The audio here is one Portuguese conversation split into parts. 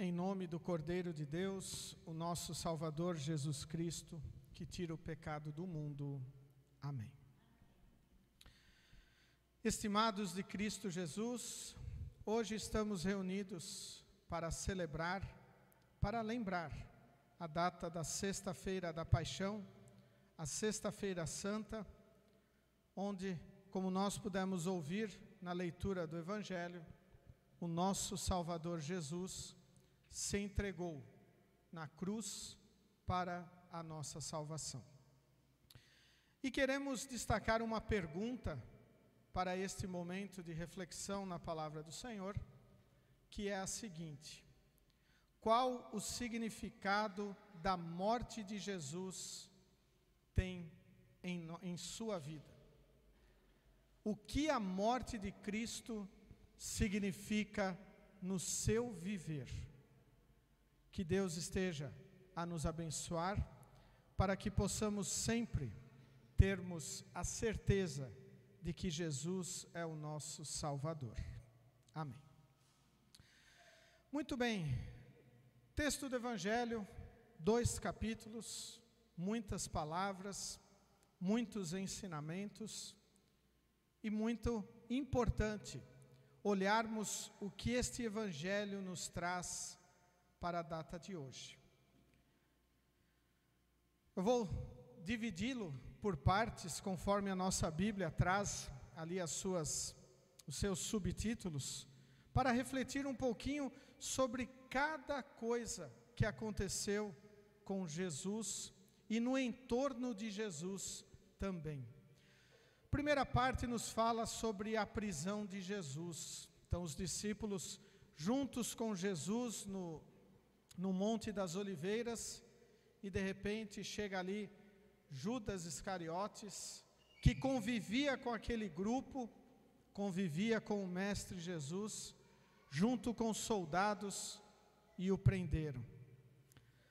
Em nome do Cordeiro de Deus, o nosso Salvador Jesus Cristo, que tira o pecado do mundo. Amém. Estimados de Cristo Jesus, hoje estamos reunidos para celebrar, para lembrar a data da Sexta-feira da Paixão, a Sexta-feira Santa, onde, como nós pudemos ouvir na leitura do Evangelho, o nosso Salvador Jesus se entregou na cruz para a nossa salvação. E queremos destacar uma pergunta para este momento de reflexão na palavra do Senhor, que é a seguinte: qual o significado da morte de Jesus tem em sua vida? O que a morte de Cristo significa no seu viver? Que Deus esteja a nos abençoar, para que possamos sempre termos a certeza de que Jesus é o nosso Salvador. Amém. Muito bem, texto do Evangelho, 2 capítulos, muitas palavras, muitos ensinamentos, e muito importante olharmos o que este Evangelho nos traz para a data de hoje. Eu vou dividi-lo por partes, conforme a nossa Bíblia traz ali os seus subtítulos, para refletir um pouquinho sobre cada coisa que aconteceu com Jesus e no entorno de Jesus também. A primeira parte nos fala sobre a prisão de Jesus. Então, os discípulos juntos com Jesus no Monte das Oliveiras, e de repente chega ali Judas Iscariotes, que convivia com aquele grupo, convivia com o Mestre Jesus, junto com os soldados, e o prenderam.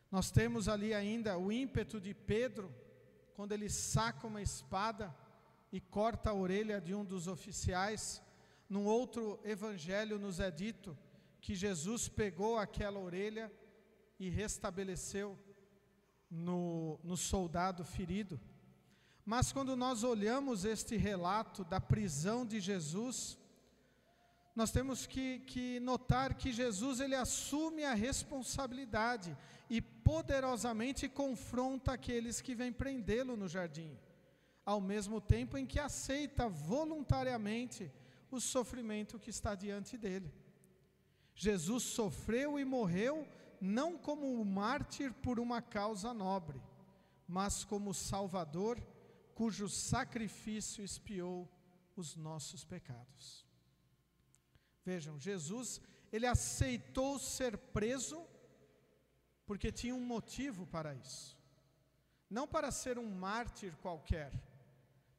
Nós temos ali ainda o ímpeto de Pedro, quando ele saca uma espada e corta a orelha de um dos oficiais. Num outro evangelho nos é dito que Jesus pegou aquela orelha e restabeleceu no soldado ferido. Mas quando nós olhamos este relato da prisão de Jesus, nós temos que notar que Jesus, ele assume a responsabilidade e poderosamente confronta aqueles que vêm prendê-lo no jardim, ao mesmo tempo em que aceita voluntariamente o sofrimento que está diante dele. Jesus sofreu e morreu não como um mártir por uma causa nobre, mas como Salvador, cujo sacrifício expiou os nossos pecados. Vejam, Jesus, ele aceitou ser preso porque tinha um motivo para isso. Não para ser um mártir qualquer,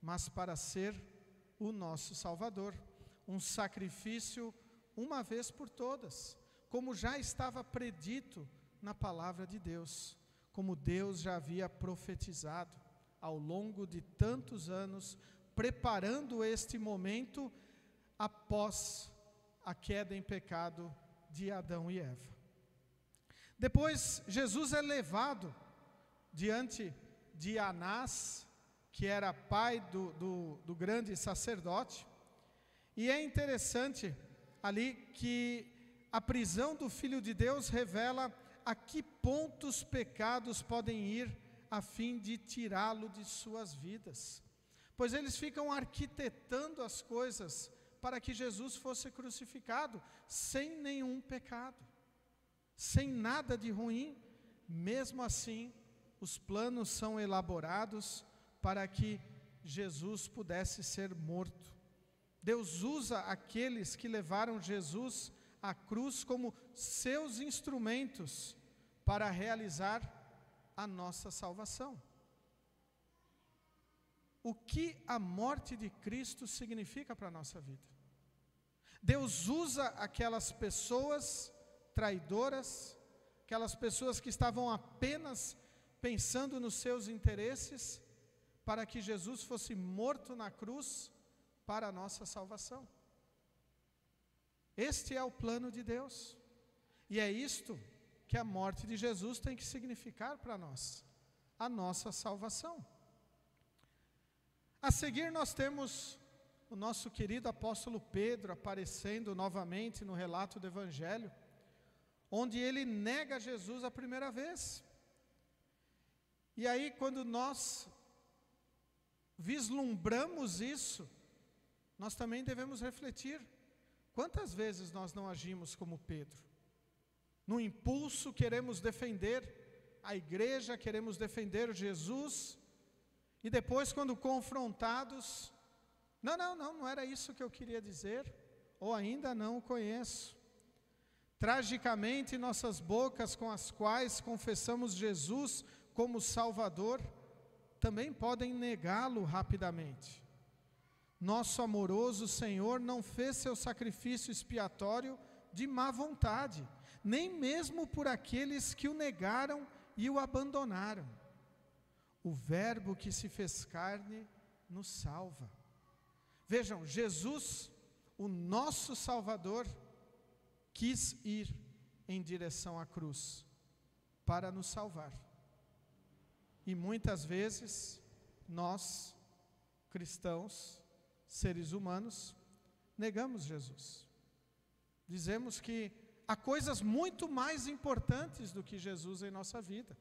mas para ser o nosso Salvador. Um sacrifício uma vez por todas, como já estava predito na palavra de Deus, como Deus já havia profetizado ao longo de tantos anos, preparando este momento após a queda em pecado de Adão e Eva. Depois, Jesus é levado diante de Anás, que era pai do grande sacerdote, e é interessante ali que a prisão do Filho de Deus revela a que ponto os pecados podem ir a fim de tirá-lo de suas vidas. Pois eles ficam arquitetando as coisas para que Jesus fosse crucificado sem nenhum pecado, sem nada de ruim. Mesmo assim, os planos são elaborados para que Jesus pudesse ser morto. Deus usa aqueles que levaram Jesus à cruz como seus instrumentos para realizar a nossa salvação. O que a morte de Cristo significa para a nossa vida? Deus usa aquelas pessoas traidoras, aquelas pessoas que estavam apenas pensando nos seus interesses, para que Jesus fosse morto na cruz para a nossa salvação. Este é o plano de Deus. E é isto que a morte de Jesus tem que significar para nós, a nossa salvação. A seguir nós temos o nosso querido apóstolo Pedro aparecendo novamente no relato do Evangelho, onde ele nega Jesus a primeira vez. E aí, quando nós vislumbramos isso, nós também devemos refletir. Quantas vezes nós não agimos como Pedro? No impulso queremos defender a igreja, queremos defender Jesus, e depois quando confrontados, não era isso que eu queria dizer, ou ainda não o conheço. Tragicamente, nossas bocas com as quais confessamos Jesus como Salvador, também podem negá-lo rapidamente. Nosso amoroso Senhor não fez seu sacrifício expiatório de má vontade, nem mesmo por aqueles que o negaram e o abandonaram. O Verbo que se fez carne nos salva. Vejam, Jesus, o nosso Salvador, quis ir em direção à cruz para nos salvar. E muitas vezes, nós, cristãos, seres humanos, negamos Jesus. Dizemos que há coisas muito mais importantes do que Jesus em nossa vida.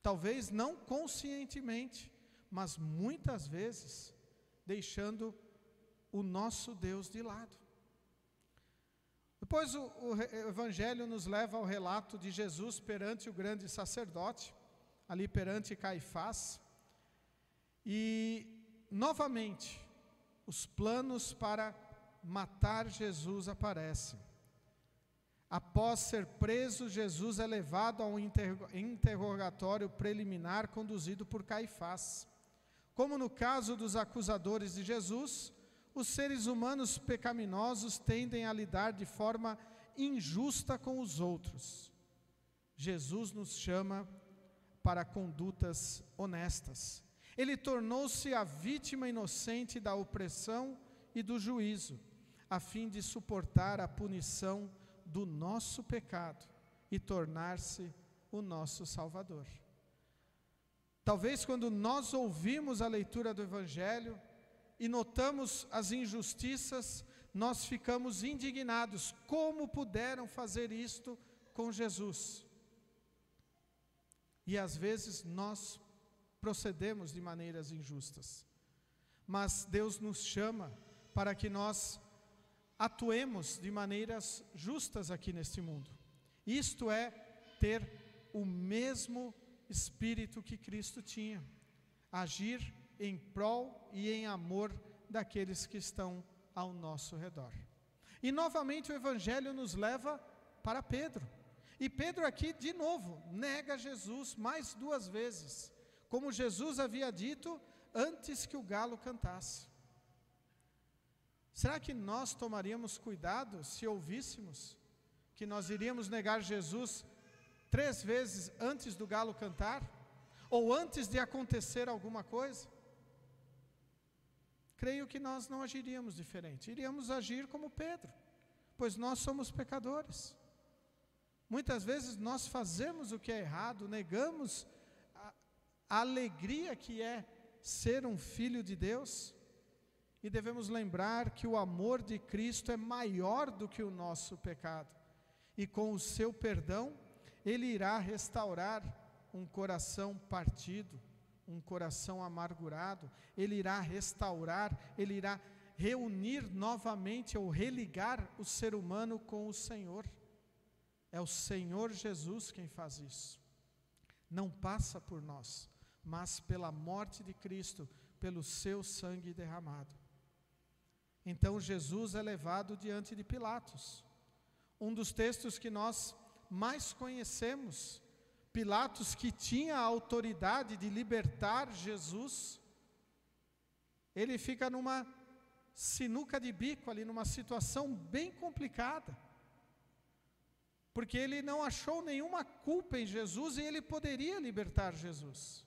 Talvez não conscientemente, mas muitas vezes deixando o nosso Deus de lado. Depois o Evangelho nos leva ao relato de Jesus perante o grande sacerdote, ali perante Caifás, e novamente os planos para matar Jesus aparecem. Após ser preso, Jesus é levado a um interrogatório preliminar conduzido por Caifás. Como no caso dos acusadores de Jesus, os seres humanos pecaminosos tendem a lidar de forma injusta com os outros. Jesus nos chama para condutas honestas. Ele tornou-se a vítima inocente da opressão e do juízo, a fim de suportar a punição do nosso pecado e tornar-se o nosso Salvador. Talvez quando nós ouvimos a leitura do Evangelho e notamos as injustiças, nós ficamos indignados. Como puderam fazer isto com Jesus? E às vezes nós procedemos de maneiras injustas. Mas Deus nos chama para que nós atuemos de maneiras justas aqui neste mundo. Isto é ter o mesmo espírito que Cristo tinha. Agir em prol e em amor daqueles que estão ao nosso redor. E novamente o Evangelho nos leva para Pedro. E Pedro aqui, de novo, nega Jesus mais 2 vezes, como Jesus havia dito antes que o galo cantasse. Será que nós tomaríamos cuidado se ouvíssemos que nós iríamos negar Jesus 3 vezes antes do galo cantar? Ou antes de acontecer alguma coisa? Creio que nós não agiríamos diferente. Iríamos agir como Pedro, pois nós somos pecadores. Muitas vezes nós fazemos o que é errado, negamos a alegria que é ser um filho de Deus, e devemos lembrar que o amor de Cristo é maior do que o nosso pecado, e com o seu perdão, Ele irá restaurar um coração partido, um coração amargurado. Ele irá restaurar, Ele irá reunir novamente ou religar o ser humano com o Senhor. É o Senhor Jesus quem faz isso. Não passa por nós, mas pela morte de Cristo, pelo seu sangue derramado. Então Jesus é levado diante de Pilatos. Um dos textos que nós mais conhecemos, Pilatos, que tinha a autoridade de libertar Jesus, ele fica numa sinuca de bico ali, numa situação bem complicada, porque ele não achou nenhuma culpa em Jesus e ele poderia libertar Jesus.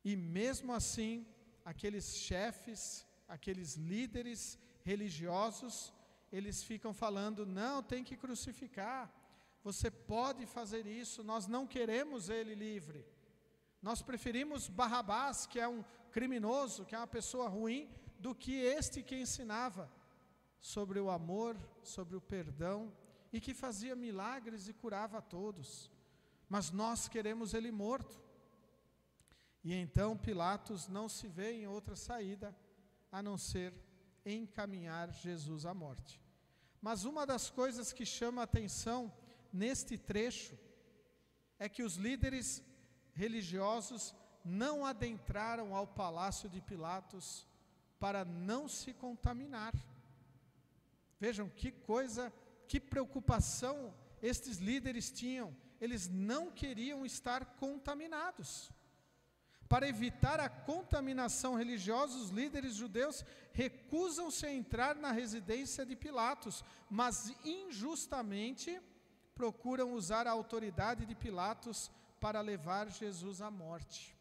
E mesmo assim, aqueles chefes, aqueles líderes religiosos, eles ficam falando, não, tem que crucificar, você pode fazer isso, nós não queremos ele livre. Nós preferimos Barrabás, que é um criminoso, que é uma pessoa ruim, do que este que ensinava sobre o amor, sobre o perdão, e que fazia milagres e curava a todos. Mas nós queremos ele morto. E então Pilatos não se vê em outra saída, a não ser encaminhar Jesus à morte. Mas uma das coisas que chama a atenção neste trecho é que os líderes religiosos não adentraram ao palácio de Pilatos para não se contaminar. Vejam que coisa, que preocupação estes líderes tinham. Eles não queriam estar contaminados. Para evitar a contaminação religiosa, os líderes judeus recusam-se a entrar na residência de Pilatos, mas injustamente procuram usar a autoridade de Pilatos para levar Jesus à morte.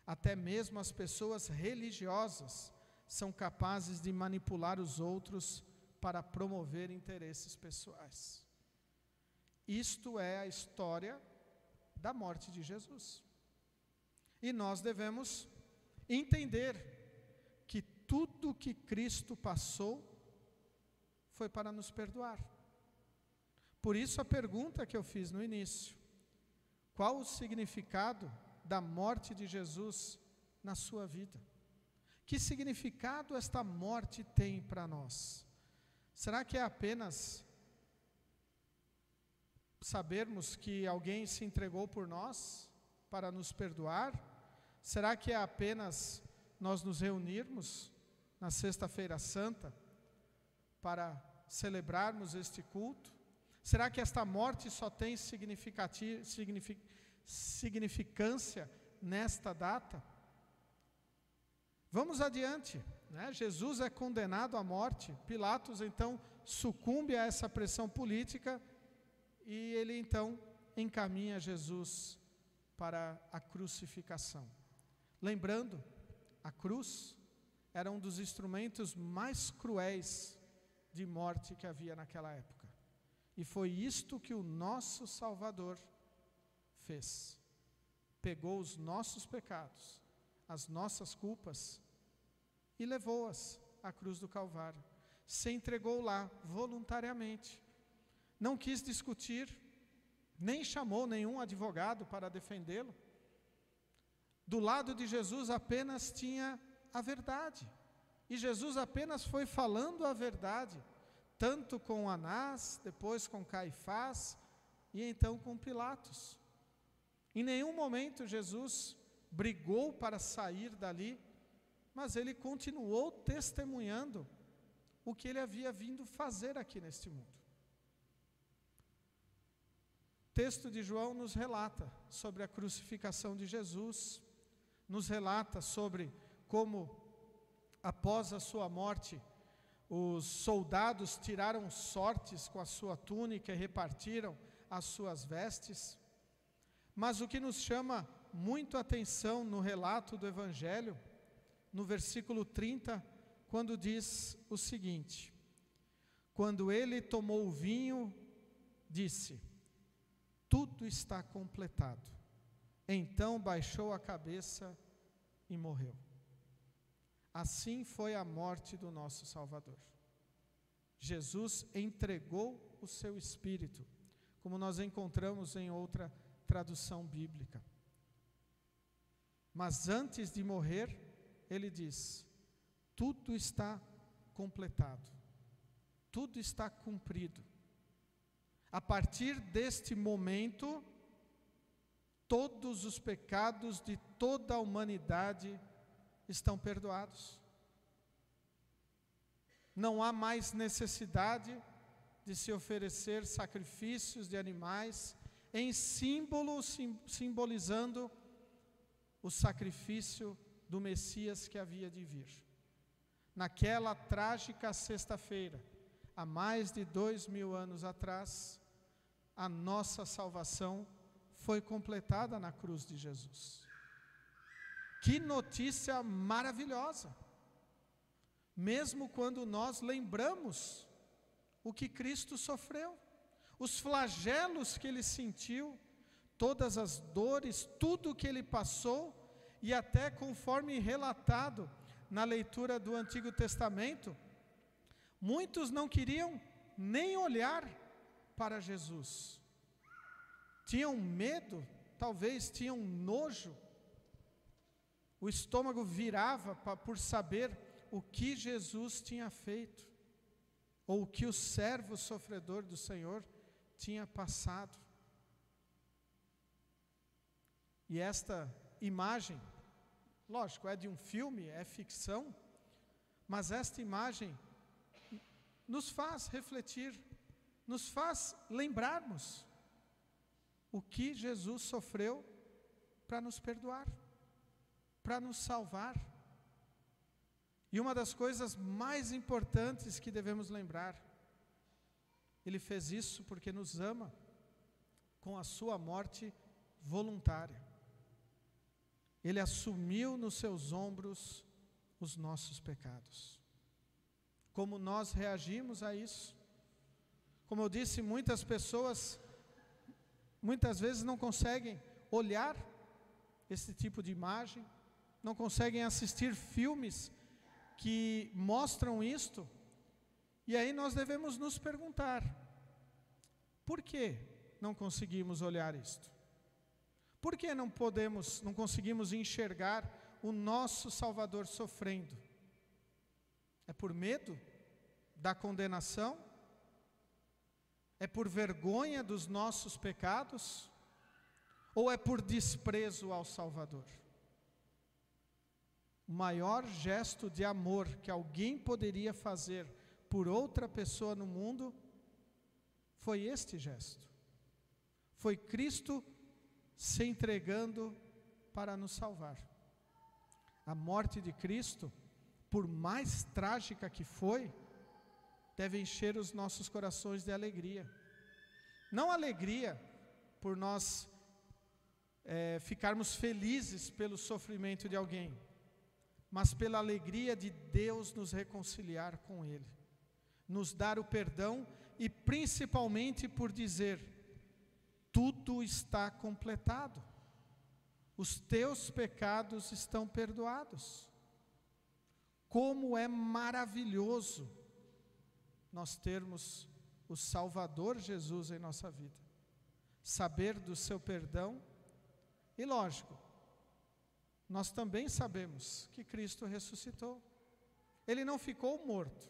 Até mesmo as pessoas religiosas são capazes de manipular os outros para promover interesses pessoais. Isto é a história da morte de Jesus. E nós devemos entender que tudo que Cristo passou foi para nos perdoar. Por isso a pergunta que eu fiz no início: qual o significado da morte de Jesus na sua vida? Que significado esta morte tem para nós? Será que é apenas sabermos que alguém se entregou por nós para nos perdoar? Será que é apenas nós nos reunirmos na Sexta-feira Santa para celebrarmos este culto? Será que esta morte só tem significância nesta data? Vamos adiante, né? Jesus é condenado à morte. Pilatos então sucumbe a essa pressão política e ele então encaminha Jesus para a crucificação. Lembrando, a cruz era um dos instrumentos mais cruéis de morte que havia naquela época. E foi isto que o nosso Salvador fez. Pegou os nossos pecados, as nossas culpas, e levou-as à cruz do Calvário. Se entregou lá voluntariamente. Não quis discutir, nem chamou nenhum advogado para defendê-lo. Do lado de Jesus apenas tinha a verdade. E Jesus apenas foi falando a verdade, tanto com Anás, depois com Caifás, e então com Pilatos. Em nenhum momento Jesus brigou para sair dali, mas ele continuou testemunhando o que ele havia vindo fazer aqui neste mundo. O texto de João nos relata sobre a crucificação de Jesus, nos relata sobre como, após a sua morte, os soldados tiraram sortes com a sua túnica e repartiram as suas vestes. Mas o que nos chama muito a atenção no relato do Evangelho, no versículo 30, quando diz o seguinte: quando ele tomou o vinho, disse: tudo está completado. Então baixou a cabeça e morreu. Assim foi a morte do nosso Salvador. Jesus entregou o seu espírito, como nós encontramos em outra tradução bíblica. Mas antes de morrer, ele diz: tudo está completado, tudo está cumprido. A partir deste momento, todos os pecados de toda a humanidade estão perdoados. Não há mais necessidade de se oferecer sacrifícios de animais em símbolo, simbolizando o sacrifício do Messias que havia de vir. Naquela trágica sexta-feira, há mais de 2000 anos atrás, a nossa salvação foi completada na cruz de Jesus. Que notícia maravilhosa! Mesmo quando nós lembramos o que Cristo sofreu, os flagelos que ele sentiu, todas as dores, tudo o que ele passou, e até conforme relatado na leitura do Antigo Testamento, muitos não queriam nem olhar para Jesus. Tinham medo, talvez tinham nojo. O estômago virava por saber o que Jesus tinha feito, ou o que o servo sofredor do Senhor tinha passado. E esta imagem, lógico, é de um filme, é ficção, mas esta imagem nos faz refletir, nos faz lembrarmos o que Jesus sofreu para nos perdoar, para nos salvar. E uma das coisas mais importantes que devemos lembrar, ele fez isso porque nos ama, com a sua morte voluntária. Ele assumiu nos seus ombros os nossos pecados. Como nós reagimos a isso? Como eu disse, muitas pessoas, muitas vezes não conseguem olhar esse tipo de imagem, não conseguem assistir filmes que mostram isto, e aí nós devemos nos perguntar, por que não conseguimos olhar isto? Por que não conseguimos enxergar o nosso Salvador sofrendo? É por medo da condenação? É por vergonha dos nossos pecados? Ou é por desprezo ao Salvador? O maior gesto de amor que alguém poderia fazer por outra pessoa no mundo foi este gesto. Foi Cristo se entregando para nos salvar. A morte de Cristo, por mais trágica que foi, deve encher os nossos corações de alegria. Não alegria por nós ficarmos felizes pelo sofrimento de alguém, mas pela alegria de Deus nos reconciliar com Ele, nos dar o perdão e principalmente por dizer: tudo está completado, os teus pecados estão perdoados. Como é maravilhoso nós termos o Salvador Jesus em nossa vida, saber do seu perdão, e lógico, nós também sabemos que Cristo ressuscitou. Ele não ficou morto.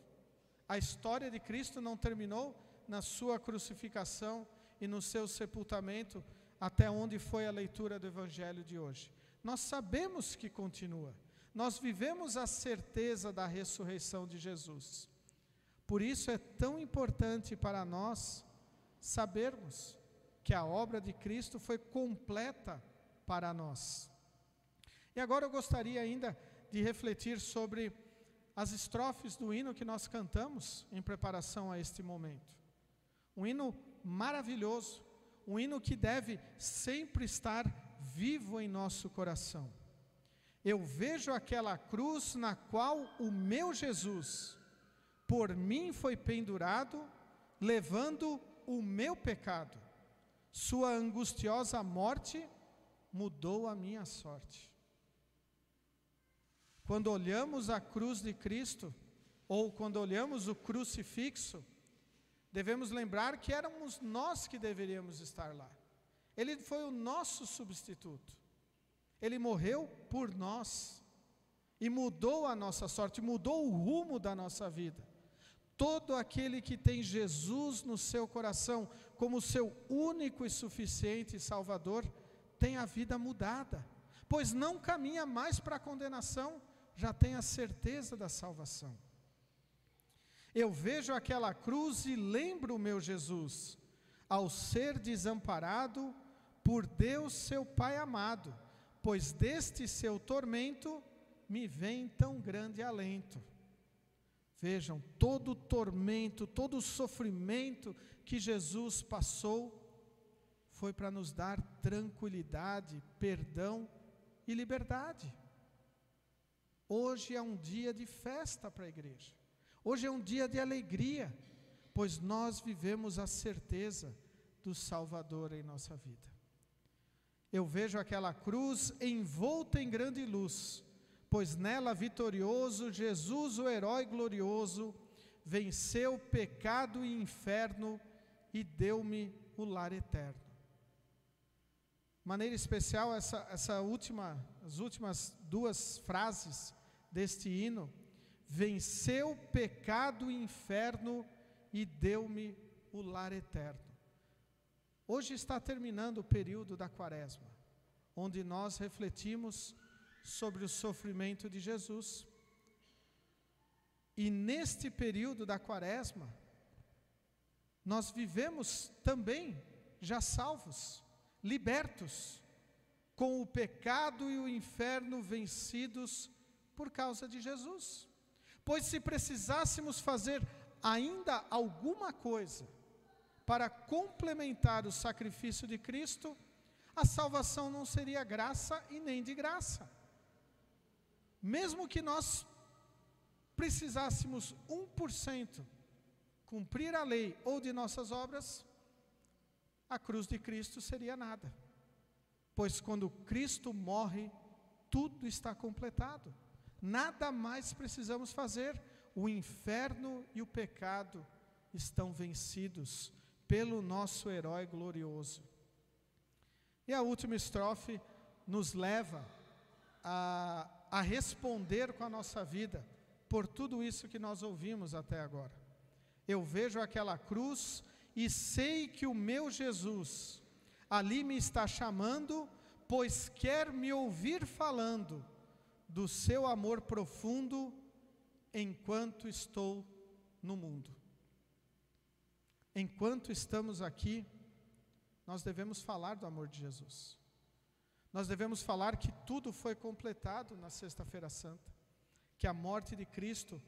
A história de Cristo não terminou na sua crucificação e no seu sepultamento, até onde foi a leitura do Evangelho de hoje. Nós sabemos que continua. Nós vivemos a certeza da ressurreição de Jesus. Por isso é tão importante para nós sabermos que a obra de Cristo foi completa para nós. E agora eu gostaria ainda de refletir sobre as estrofes do hino que nós cantamos em preparação a este momento. Um hino maravilhoso, um hino que deve sempre estar vivo em nosso coração. Eu vejo aquela cruz na qual o meu Jesus por mim foi pendurado, levando o meu pecado. Sua angustiosa morte mudou a minha sorte. Quando olhamos a cruz de Cristo, ou quando olhamos o crucifixo, devemos lembrar que éramos nós que deveríamos estar lá. Ele foi o nosso substituto. Ele morreu por nós e mudou a nossa sorte, mudou o rumo da nossa vida. Todo aquele que tem Jesus no seu coração como seu único e suficiente Salvador, tem a vida mudada, pois não caminha mais para a condenação, já tem a certeza da salvação. Eu vejo aquela cruz e lembro o meu Jesus, ao ser desamparado por Deus seu Pai amado, pois deste seu tormento me vem tão grande alento. Vejam, todo o tormento, todo o sofrimento que Jesus passou, foi para nos dar tranquilidade, perdão e liberdade. Hoje é um dia de festa para a igreja. Hoje é um dia de alegria, pois nós vivemos a certeza do Salvador em nossa vida. Eu vejo aquela cruz envolta em grande luz, pois nela vitorioso, Jesus, o herói glorioso, venceu pecado e inferno e deu-me o lar eterno. De maneira especial, as últimas duas frases deste hino: venceu pecado e inferno e deu-me o lar eterno. Hoje está terminando o período da Quaresma, onde nós refletimos sobre o sofrimento de Jesus. E neste período da Quaresma, nós vivemos também já salvos, libertos, com o pecado e o inferno vencidos por causa de Jesus. Pois se precisássemos fazer ainda alguma coisa para complementar o sacrifício de Cristo, a salvação não seria graça e nem de graça. Mesmo que nós precisássemos 1% cumprir a lei ou de nossas obras, a cruz de Cristo seria nada. Pois quando Cristo morre, tudo está completado. Nada mais precisamos fazer. O inferno e o pecado estão vencidos pelo nosso herói glorioso. E a última estrofe nos leva a responder com a nossa vida por tudo isso que nós ouvimos até agora. Eu vejo aquela cruz e sei que o meu Jesus ali me está chamando, pois quer me ouvir falando do seu amor profundo enquanto estou no mundo. Enquanto estamos aqui, nós devemos falar do amor de Jesus. Nós devemos falar que tudo foi completado na Sexta-feira Santa, que a morte de Cristo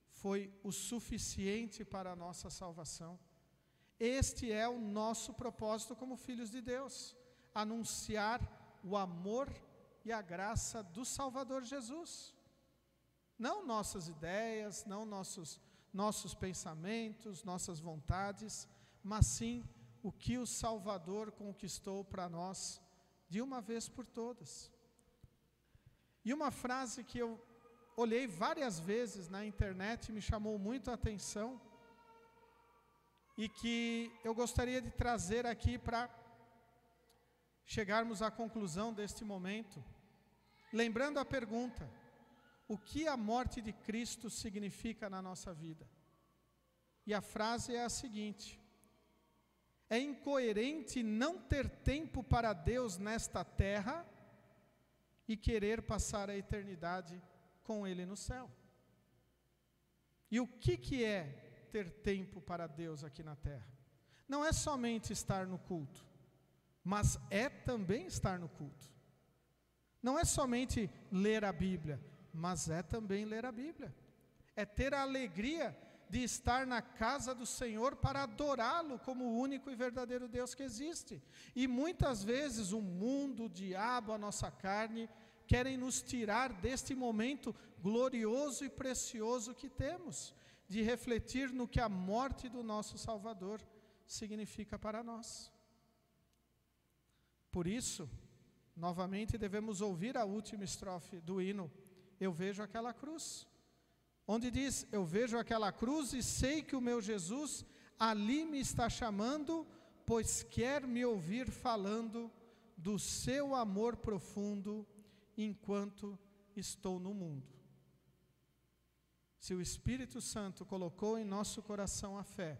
foi o suficiente para a nossa salvação. Este é o nosso propósito como filhos de Deus, anunciar o amor e a graça do Salvador Jesus. Não nossas ideias, não nossos pensamentos, nossas vontades, mas sim o que o Salvador conquistou para nós de uma vez por todas. E uma frase que eu olhei várias vezes na internet e me chamou muito a atenção, e que eu gostaria de trazer aqui para chegarmos à conclusão deste momento, lembrando a pergunta: o que a morte de Cristo significa na nossa vida? E a frase é a seguinte: é incoerente não ter tempo para Deus nesta terra e querer passar a eternidade com Ele no céu. E o que é ter tempo para Deus aqui na terra? Não é somente estar no culto, mas é também estar no culto. Não é somente ler a Bíblia, mas é também ler a Bíblia. É ter a alegria de estar na casa do Senhor para adorá-lo como o único e verdadeiro Deus que existe. E muitas vezes o mundo, o diabo, a nossa carne, querem nos tirar deste momento glorioso e precioso que temos, de refletir no que a morte do nosso Salvador significa para nós. Por isso, novamente devemos ouvir a última estrofe do hino: eu vejo aquela cruz, onde diz: eu vejo aquela cruz e sei que o meu Jesus ali me está chamando, pois quer me ouvir falando do seu amor profundo enquanto estou no mundo. Se o Espírito Santo colocou em nosso coração a fé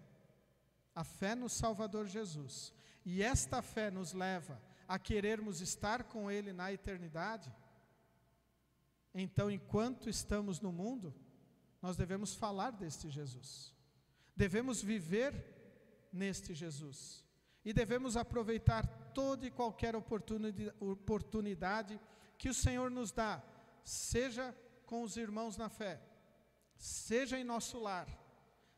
no Salvador Jesus, e esta fé nos leva a querermos estar com Ele na eternidade, então, enquanto estamos no mundo, nós devemos falar deste Jesus, devemos viver neste Jesus, e devemos aproveitar toda e qualquer oportunidade que o Senhor nos dá, seja com os irmãos na fé, seja em nosso lar,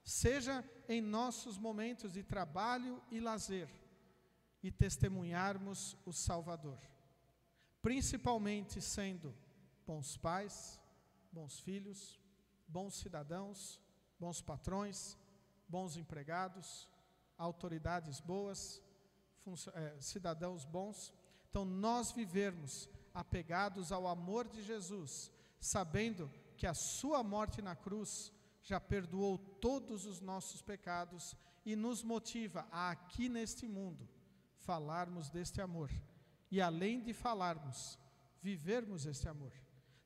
seja em nossos momentos de trabalho e lazer, e testemunharmos o Salvador, principalmente sendo bons pais, bons filhos, bons cidadãos, bons patrões, bons empregados, autoridades boas, cidadãos bons. Então, nós vivermos apegados ao amor de Jesus, sabendo que a sua morte na cruz já perdoou todos os nossos pecados e nos motiva a, aqui neste mundo, falarmos deste amor. E além de falarmos, vivermos este amor.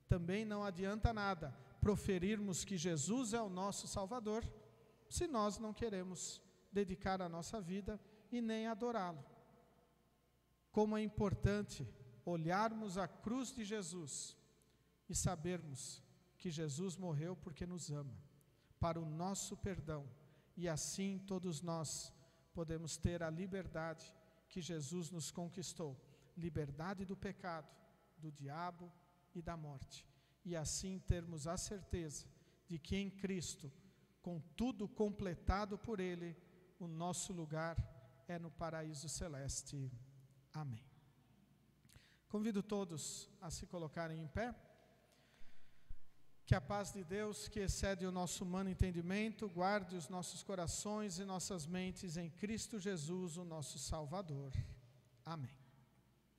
Também não adianta nada proferirmos que Jesus é o nosso Salvador, se nós não queremos dedicar a nossa vida e nem adorá-lo. Como é importante olharmos a cruz de Jesus e sabermos que Jesus morreu porque nos ama, para o nosso perdão, e assim todos nós podemos ter a liberdade que Jesus nos conquistou, liberdade do pecado, do diabo e da morte, e assim termos a certeza de que em Cristo, com tudo completado por Ele, o nosso lugar é no paraíso celeste. Amém. Convido todos a se colocarem em pé. Que a paz de Deus, que excede o nosso humano entendimento, guarde os nossos corações e nossas mentes em Cristo Jesus, o nosso Salvador. Amém.